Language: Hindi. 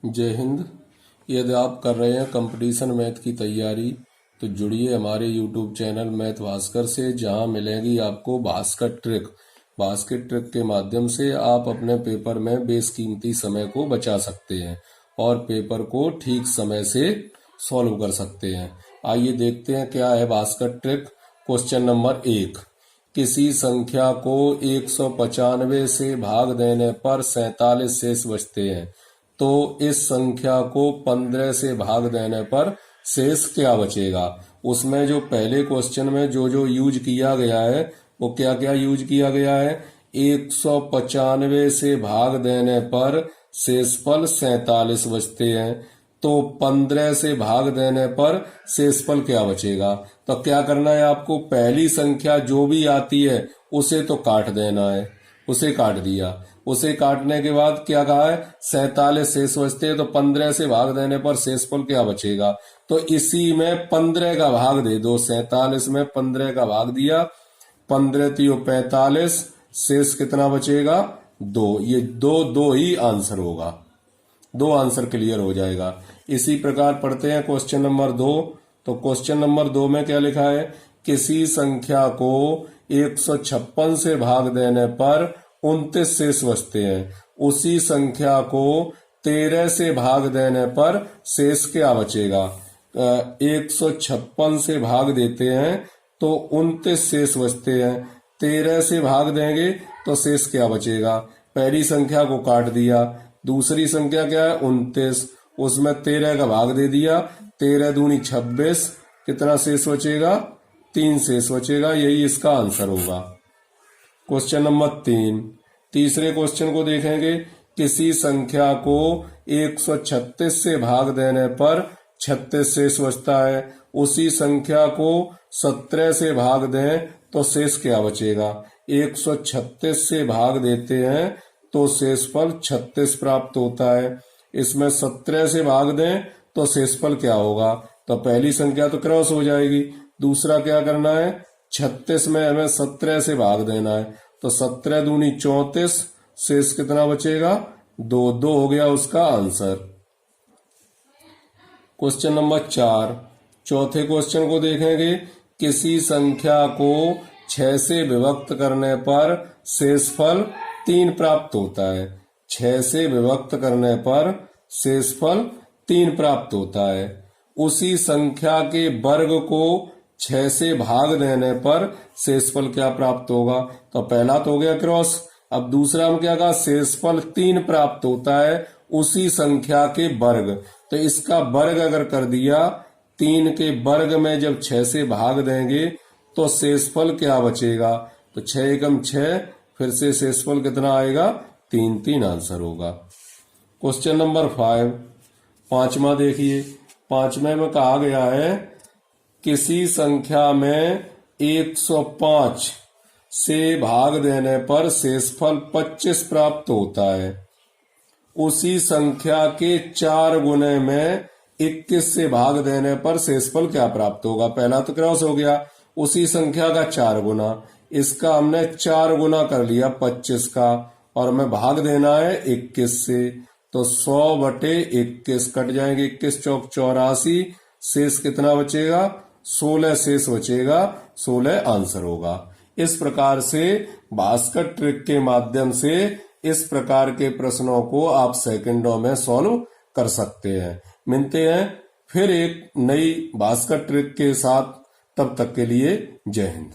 जय हिंद। यदि आप कर रहे हैं कंपटीशन मैथ की तैयारी तो जुड़िए हमारे यूट्यूब चैनल मैथ भास्कर से, जहां मिलेगी आपको बास्केट ट्रिक। बास्केट ट्रिक के माध्यम से आप अपने पेपर में बेशकीमती समय को बचा सकते हैं और पेपर को ठीक समय से सॉल्व कर सकते हैं। आइए देखते हैं क्या है बास्केट ट्रिक। क्वेश्चन नंबर 1, किसी संख्या को 195 से भाग देने पर 47 शेष बचते हैं, तो इस संख्या को 15 से भाग देने पर शेष क्या बचेगा। उसमें जो पहले क्वेश्चन में जो यूज किया गया है वो क्या क्या यूज किया गया है। 195 से भाग देने पर शेषफल 47 बचते हैं, तो 15 से भाग देने पर शेषफल क्या बचेगा। तो क्या करना है आपको, पहली संख्या जो भी आती है उसे तो काट देना है। उसे काट दिया, उसे काटने के बाद क्या कहा है, 47 शेष बचते हैं, तो 15 से भाग देने पर शेषफल क्या बचेगा। तो इसी में 15 का भाग दे दो, 47 में 15 का भाग दिया, 15 तियो 45, शेष कितना बचेगा 2। ये दो ही आंसर होगा, 2 आंसर क्लियर हो जाएगा। इसी प्रकार पढ़ते हैं क्वेश्चन नंबर 2। तो क्वेश्चन नंबर 2 में क्या लिखा है, किसी संख्या को 156 से भाग देने पर 29 शेष बचते हैं, उसी संख्या को 13 से भाग देने पर शेष क्या बचेगा। 156 से भाग देते हैं तो 29 शेष बचते हैं, 13 से भाग देंगे तो शेष क्या बचेगा। पहली संख्या को काट दिया, दूसरी संख्या क्या है 29, उसमें 13 का भाग दे दिया, 13 दूनी 26, कितना शेष बचेगा 3 शेष बचेगा। यही इसका आंसर होगा। क्वेश्चन नंबर 3, तीसरे क्वेश्चन को देखेंगे। किसी संख्या को 136 से भाग देने पर 36 शेष बचता है, उसी संख्या को 17 से भाग दें तो शेष क्या बचेगा। 136 से भाग देते हैं तो शेषफल 36 प्राप्त होता है, इसमें 17 से भाग दें तो शेषफल क्या होगा। तो पहली संख्या तो क्रॉस हो जाएगी, दूसरा क्या करना है, 36 में हमें 17 से भाग देना है, तो 17 दूनी 34, शेष कितना बचेगा 2 हो गया उसका आंसर। क्वेश्चन नंबर 4, चौथे क्वेश्चन को देखेंगे। किसी संख्या को 6 से विभक्त करने पर शेषफल 3 प्राप्त होता है। 6 से विभक्त करने पर शेषफल 3 प्राप्त होता है, उसी संख्या के वर्ग को 6 से भाग देने पर शेषफल क्या प्राप्त होगा। तो पहला तो हो गया क्रॉस, अब दूसरा में क्या कहा, शेषफल 3 प्राप्त होता है उसी संख्या के वर्ग। तो इसका वर्ग अगर कर दिया, 3 के वर्ग में जब 6 से भाग देंगे तो शेषफल क्या बचेगा। तो 6 एकम 6, फिर से शेषफल कितना आएगा 3 आंसर होगा। क्वेश्चन नंबर 5, पांचवा देखिए। पांचवे में कहा गया है, किसी संख्या में 105 से भाग देने पर शेषफल 25 प्राप्त होता है, उसी संख्या के 4 गुने में 21 से भाग देने पर शेषफल क्या प्राप्त होगा। पहला तो क्रॉस हो गया, उसी संख्या का 4 गुना, इसका हमने 4 गुना कर लिया 25 का, और हमें भाग देना है 21 से, तो 100/21 कट जाएंगे, 21 चौक 84, शेष कितना बचेगा 16 शेष बचेगा, 16 आंसर होगा। इस प्रकार से बास्केट ट्रिक के माध्यम से इस प्रकार के प्रश्नों को आप सेकंडों में सॉल्व कर सकते हैं। मिलते हैं फिर एक नई बास्केट ट्रिक के साथ, तब तक के लिए जय हिंद।